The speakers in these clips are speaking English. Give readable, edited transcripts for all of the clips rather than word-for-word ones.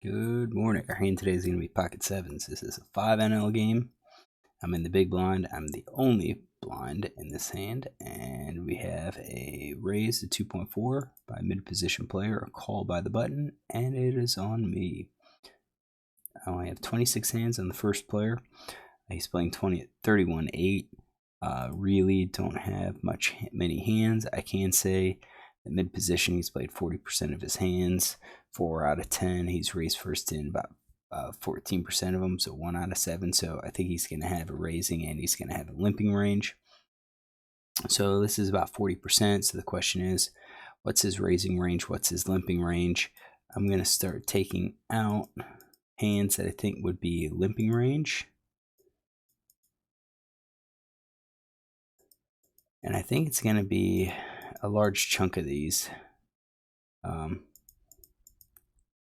Good morning. Our hand today is going to be pocket sevens. This is a 5 NL game. I'm in the big blind. I'm the only blind in this hand, and we have a raise to 2.4 by mid position player, a call by the button, and it is on me. I only have 26 hands on the first player. He's playing 31-8. Really don't have many hands. I can say at mid position, he's played 40% of his hands. 4 out of 10. He's raised first in about 14% of them, so 1 out of 7. So I think he's going to have a raising and he's going to have a limping range. So this is about 40%. So the question is, what's his raising range? What's his limping range? I'm going to start taking out hands that I think would be limping range. And I think it's going to be a large chunk of these.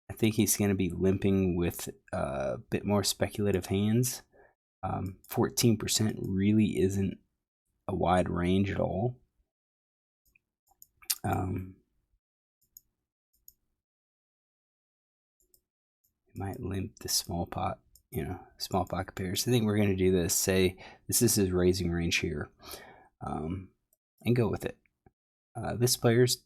I think he's going to be limping with a bit more speculative hands. 14% really isn't a wide range at all. Might limp the small pot, small pocket pairs. I think we're going to do this. Say this is his raising range here, and go with it. This player's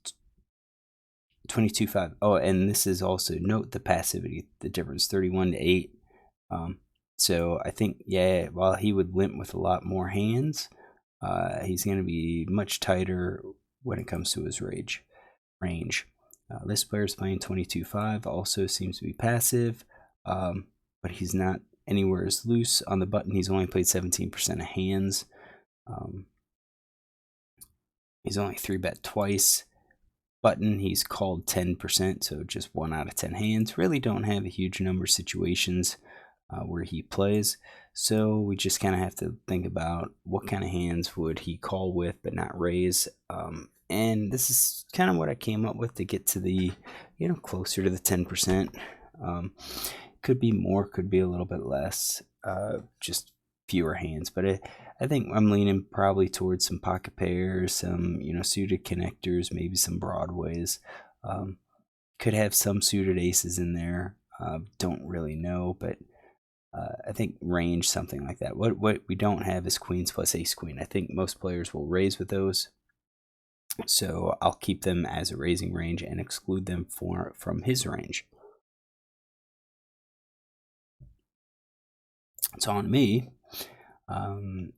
22-5. Oh, and this is also, note the passivity, the difference, 31-8. So I think, yeah, while he would limp with a lot more hands, he's going to be much tighter when it comes to his range. This player's playing 22-5, also seems to be passive, but he's not anywhere as loose. On the button, he's only played 17% of hands. He's only 3-bet twice. Button, he's called 10%, so just 1 out of 10 hands. Really don't have a huge number of situations where he plays, so we just kind of have to think about what kind of hands would he call with but not raise. And this is kind of what I came up with to get to the, closer to the 10%. Could be more, could be a little bit less, just fewer hands. But I think I'm leaning probably towards some pocket pairs, some, suited connectors, maybe some broadways. Could have some suited aces in there. Don't really know, but I think range, something like that. What we don't have is queens plus ace queen. I think most players will raise with those. So I'll keep them as a raising range and exclude them from his range. It's on me.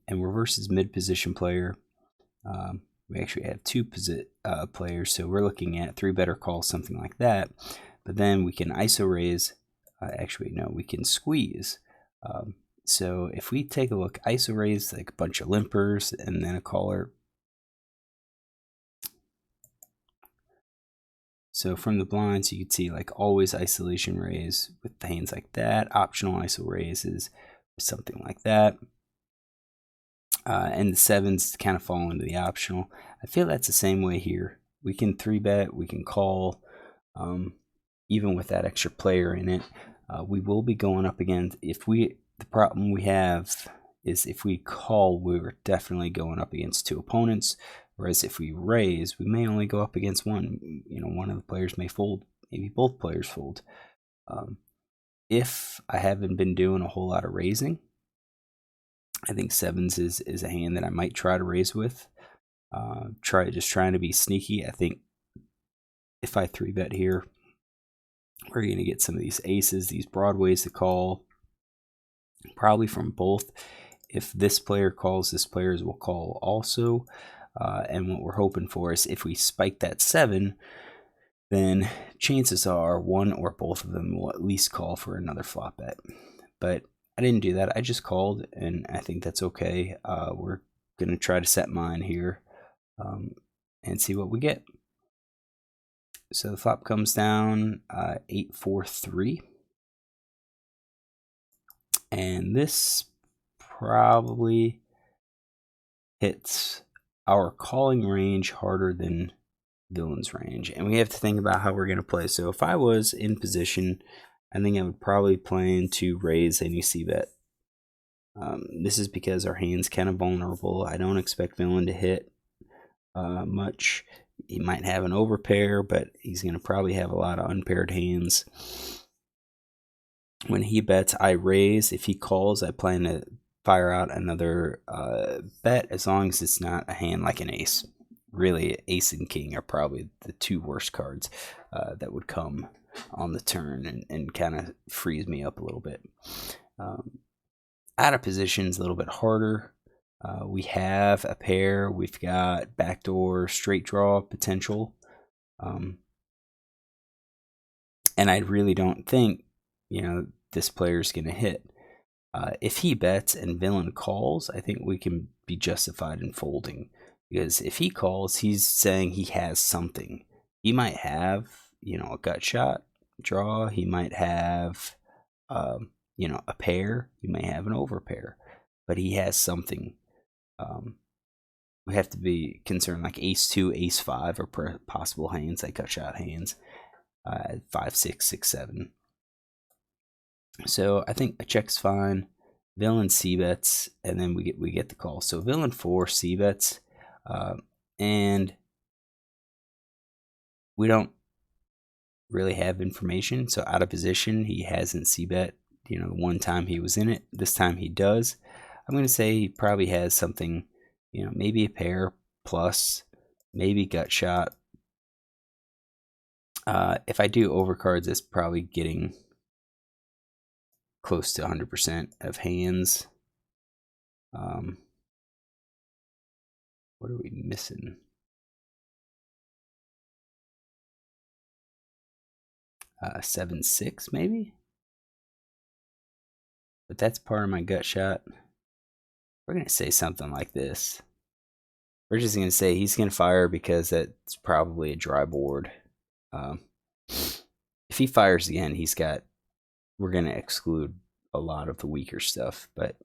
And we're versus mid position player. We actually have 2 players, so we're looking at 3 better calls, something like that. But then we can ISO raise. Actually, no, we can squeeze. So if we take a look, ISO raise like a bunch of limpers and then a caller. So from the blinds, you can see like always isolation raise with the hands like that. Optional ISO raises something like that. And the sevens kind of fall into the optional. I feel that's the same way here. We can 3-bet, we can call, even with that extra player in it. We will be going up against, the problem we have is if we call, we're definitely going up against 2 opponents. Whereas if we raise, we may only go up against one. One of the players may fold, maybe both players fold. If I haven't been doing a whole lot of raising, I think sevens is a hand that I might try to raise with. Trying to be sneaky. I think if I 3-bet here, we're going to get some of these aces, these broadways to call, probably from both. If this player calls, this player will call also. And what we're hoping for is if we spike that 7, then chances are one or both of them will at least call for another flop bet. But I didn't do that. I just called, and I think that's okay. We're going to try to set mine here and see what we get. So the flop comes down 8-4-3. And this probably hits our calling range harder than villain's range. And we have to think about how we're going to play. So if I was in position, I think I would probably plan to raise any c-bet. This is because our hand's kind of vulnerable. I don't expect villain to hit much. He might have an overpair, but he's going to probably have a lot of unpaired hands. When he bets, I raise. If he calls, I plan to fire out another bet, as long as it's not a hand like an ace. Really, ace and king are probably the two worst cards that would come on the turn and kind of freeze me up a little bit. Out of position is a little bit harder. We have a pair. We've got backdoor straight draw potential. And I really don't think, this player's going to hit. If he bets and villain calls, I think we can be justified in folding. Because if he calls, he's saying he has something. He might have, a gut shot draw. He might have, a pair. He may have an overpair. But he has something. We have to be concerned, like ace 2, ace 5 are possible hands, like gut shot hands. 5, 6, 6, 7. So I think a check's fine. Villain C bets, and then we get the call. So villain 4 C bets, and we don't really have information. So out of position, he hasn't C bet. The one time he was in it. This time he does. I'm going to say he probably has something. Maybe a pair plus, maybe gut shot. If I do overcards, it's probably getting close to 100% of hands. What are we missing? 7-6 maybe? But that's part of my gut shot. We're going to say something like this. We're just going to say he's going to fire because that's probably a dry board. If he fires again, we're going to exclude a lot of the weaker stuff, but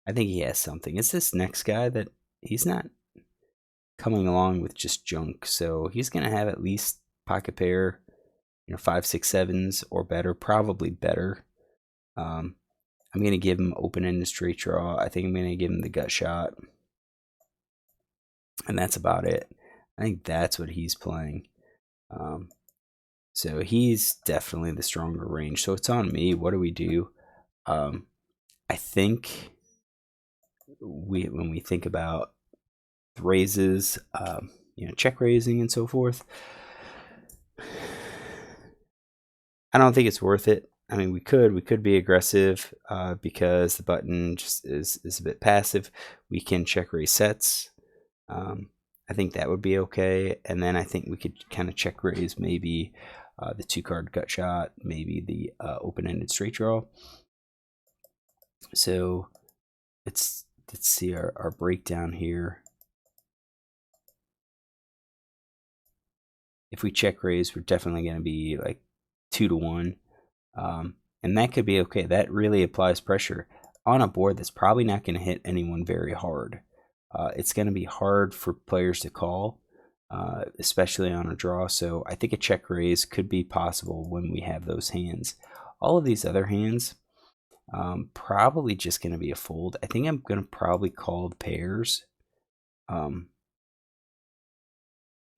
I think he has something. It's this next guy that he's not coming along with just junk, so he's going to have at least pocket pair, 5, 6, 7s or better, probably better. I'm going to give him open-ended straight draw. I think I'm going to give him the gut shot, and that's about it. I think that's what he's playing. So he's definitely the stronger range. So it's on me. What do we do? I think when we think about raises, check raising and so forth, I don't think it's worth it. I mean, we could be aggressive because the button just is a bit passive. We can check raise sets. I think that would be okay. And then I think we could kind of check raise maybe the 2-card gut shot, maybe the open-ended straight draw. So let's see our breakdown here. If we check raise, we're definitely going to be like 2-1. And that could be okay. That really applies pressure on a board that's probably not going to hit anyone very hard. It's going to be hard for players to call, especially on a draw. So I think a check raise could be possible when we have those hands. All of these other hands, probably just going to be a fold. I think I'm going to probably call the pairs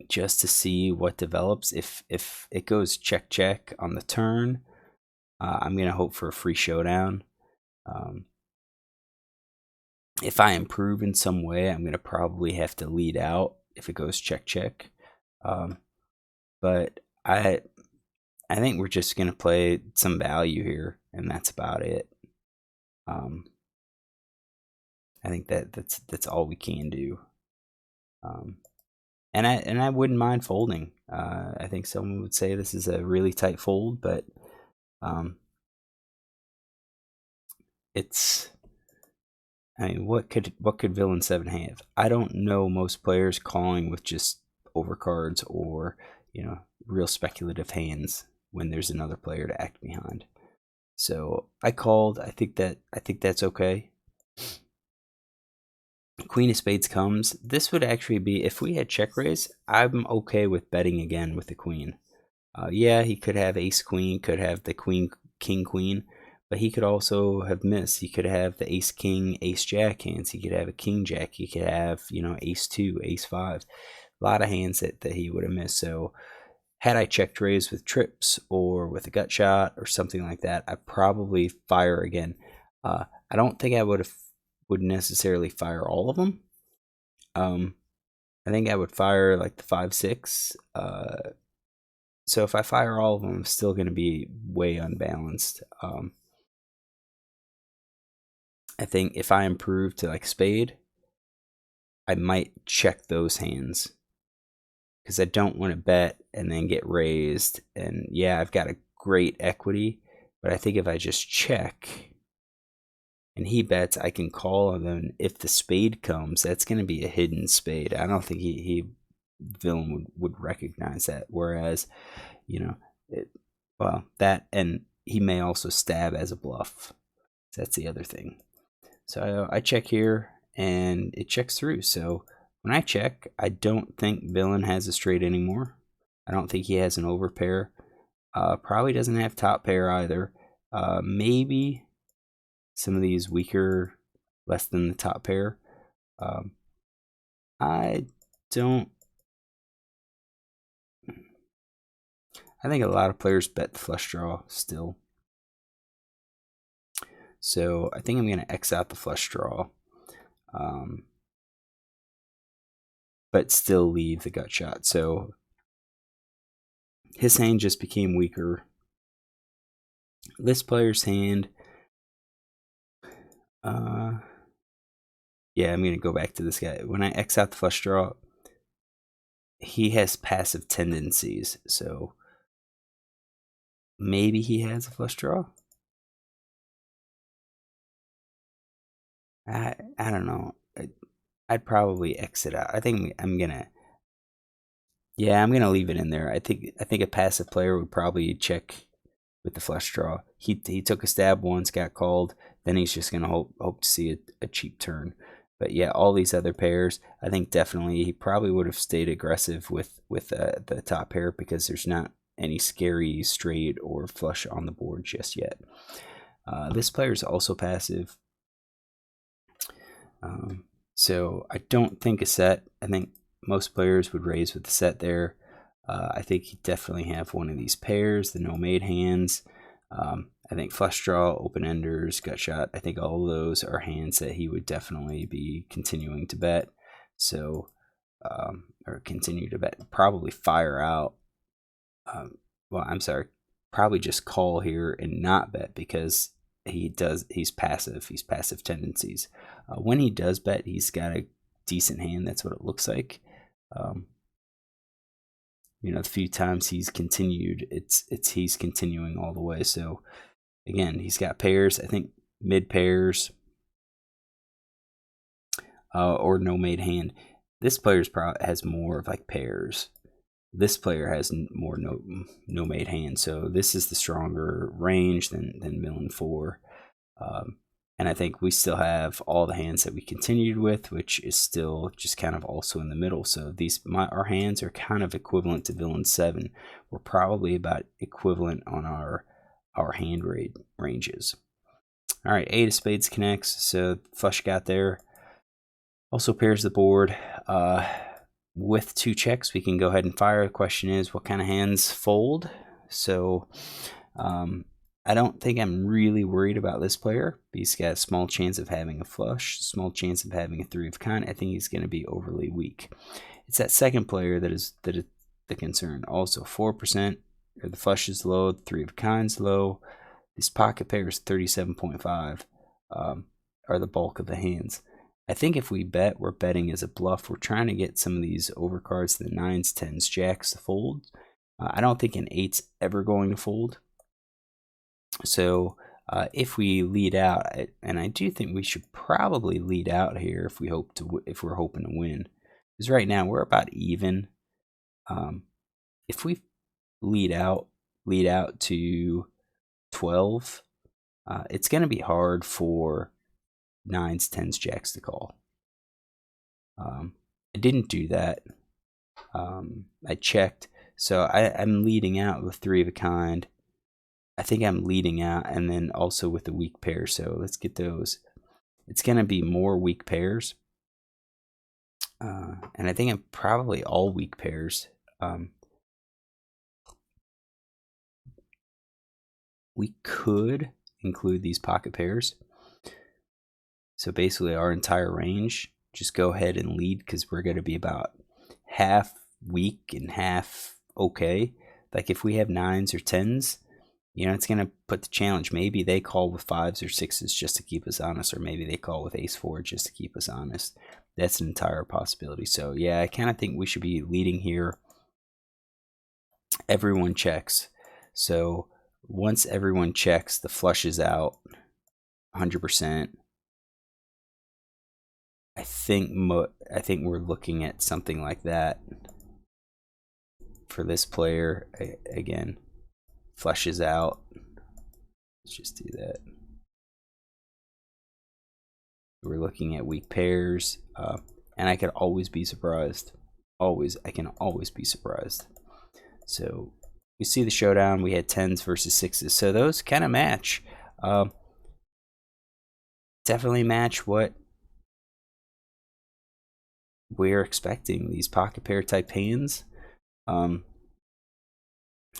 just to see what develops. If it goes check check on the turn, I'm going to hope for a free showdown. If I improve in some way, I'm going to probably have to lead out if it goes check check. But I think we're just going to play some value here, and that's about it. I think that's all we can do. And I wouldn't mind folding. I think someone would say this is a really tight fold, but it's. I mean, what could villain 7 have? I don't know most players calling with just overcards or real speculative hands when there's another player to act behind. So I called. I think that's okay. Queen of Spades comes. This would actually be, if we had check raise, I'm okay with betting again with the queen. Yeah, he could have ace queen, could have the queen king queen, but he could also have missed. He could have the ace king, ace jack hands. He could have a king jack. He could have ace 2, ace 5. A lot of hands that he would have missed. So had I checked raise with trips or with a gut shot or something like that, I'd probably fire again. I don't think I would necessarily fire all of them. I think I would fire like the 5-6. So if I fire all of them, I'm still going to be way unbalanced. I think if I improve to like spade, I might check those hands because I don't want to bet and then get raised. And yeah, I've got a great equity, but I think if I just check and he bets, I can call, and then if the spade comes, that's going to be a hidden spade. I don't think villain would recognize that. Whereas, you know, well, that, and he may also stab as a bluff. That's the other thing. So I check here and it checks through. So when I check, I don't think villain has a straight anymore. I don't think he has an overpair. Probably doesn't have top pair either. Maybe some of these weaker, less than the top pair. I don't. I think a lot of players bet the flush draw still. So I think I'm going to X out the flush draw. But still leave the gut shot. So his hand just became weaker. This player's hand, yeah, I'm going to go back to this guy. When I X out the flush draw, he has passive tendencies. So maybe he has a flush draw. I don't know. I'd probably exit out. I think I'm gonna leave it in there. I think a passive player would probably check with the flush draw. He took a stab once, got called. Then he's just gonna hope to see a cheap turn. But yeah, all these other pairs, I think definitely he probably would have stayed aggressive with the top pair because there's not any scary straight or flush on the board just yet. This player is also passive. So I don't think a set. I think most players would raise with the set there. I think he'd definitely have one of these pairs, the no-made hands. I think flush draw, open-enders, gut shot. I think all of those are hands that he would definitely be continuing to bet. So, or continue to bet. Probably fire out. Well, I'm sorry. Probably just call here and not bet because he's passive tendencies. When he does bet, he's got a decent hand. That's what it looks like. The few times he's continued, he's continuing all the way. So again, he's got pairs. I think mid pairs or no made hand. This player's has more of like pairs. This player has more no made hand, so this is the stronger range than villain 4. And I think we still have all the hands that we continued with, which is still just kind of also in the middle. So our hands are kind of equivalent to villain 7. We're probably about equivalent on our hand ranges. All right, 8 of spades connects, so flush got there. Also pairs the board. With 2 checks, we can go ahead and fire. The question is, what kind of hands fold? So I don't think I'm really worried about this player. He's got a small chance of having a flush, small chance of having a 3 of kind. I think he's going to be overly weak. It's that second player that is the concern. Also 4%, or the flush is low, the 3 of kind's low. This pocket pair is 37.5, are the bulk of the hands. I think if we bet, we're betting as a bluff. We're trying to get some of these overcards, the 9s, 10s, jacks to fold. I don't think an 8's ever going to fold. So if we lead out, and I do think we should probably lead out here if we're hoping to win, because right now we're about even. If we lead out to 12, it's going to be hard for 9s, 10s, jacks to call. I didn't do that. I checked, so I'm leading out with 3 of a kind. I think I'm leading out, and then also with the weak pair. So let's get those. It's going to be more weak pairs, and I think I'm probably all weak pairs. we could include these pocket pairs. So basically our entire range, just go ahead and lead, because we're going to be about half weak and half okay. Like if we have 9s or 10s, you know, it's going to put the challenge. Maybe they call with 5s or 6s just to keep us honest, or maybe they call with ace-4 just to keep us honest. That's an entire possibility. So yeah, I kind of think we should be leading here. Everyone checks. So once everyone checks, the flush is out 100%. I think we're looking at something like that for this player. Again, flushes out. Let's just do that. We're looking at weak pairs, and I could always be surprised. I can always be surprised. So you see the showdown. We had 10s versus 6s, so those kind of match. Definitely match what we're expecting, these pocket pair type hands.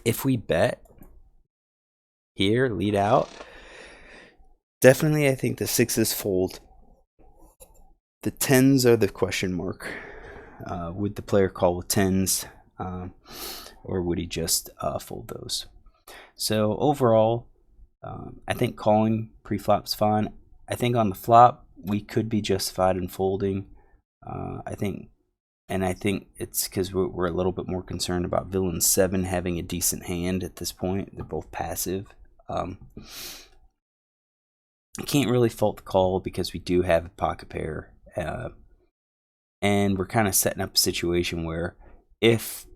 If we bet here, lead out, definitely I think the 6s fold. The 10s are the question mark. Would the player call with 10s, or would he just fold those? So overall, I think calling pre-flop's fine. I think on the flop we could be justified in folding. I think it's because we're a little bit more concerned about villain 7 having a decent hand at this point. They're both passive. I can't really fault the call because we do have a pocket pair, and we're kind of setting up a situation where if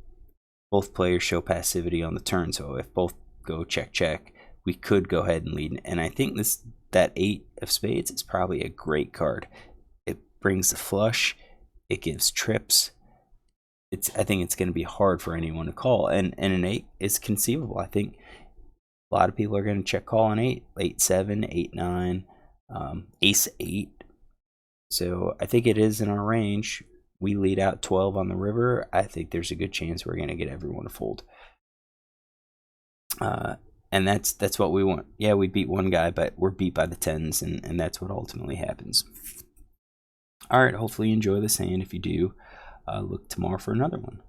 both players show passivity on the turn, so if both go check check, we could go ahead and lead. And I think that 8 of spades is probably a great card. It brings the flush. It gives trips. I think it's going to be hard for anyone to call, and an 8 is conceivable. I think a lot of people are going to check call an 8, 8-7, 8-9, ace-8. So I think it is in our range. We lead out 12 on the river. I think there's a good chance we're going to get everyone to fold. And that's what we want. Yeah, we beat one guy, but we're beat by the 10s, and that's what ultimately happens. All right, hopefully you enjoy this hand. If you do, look tomorrow for another one.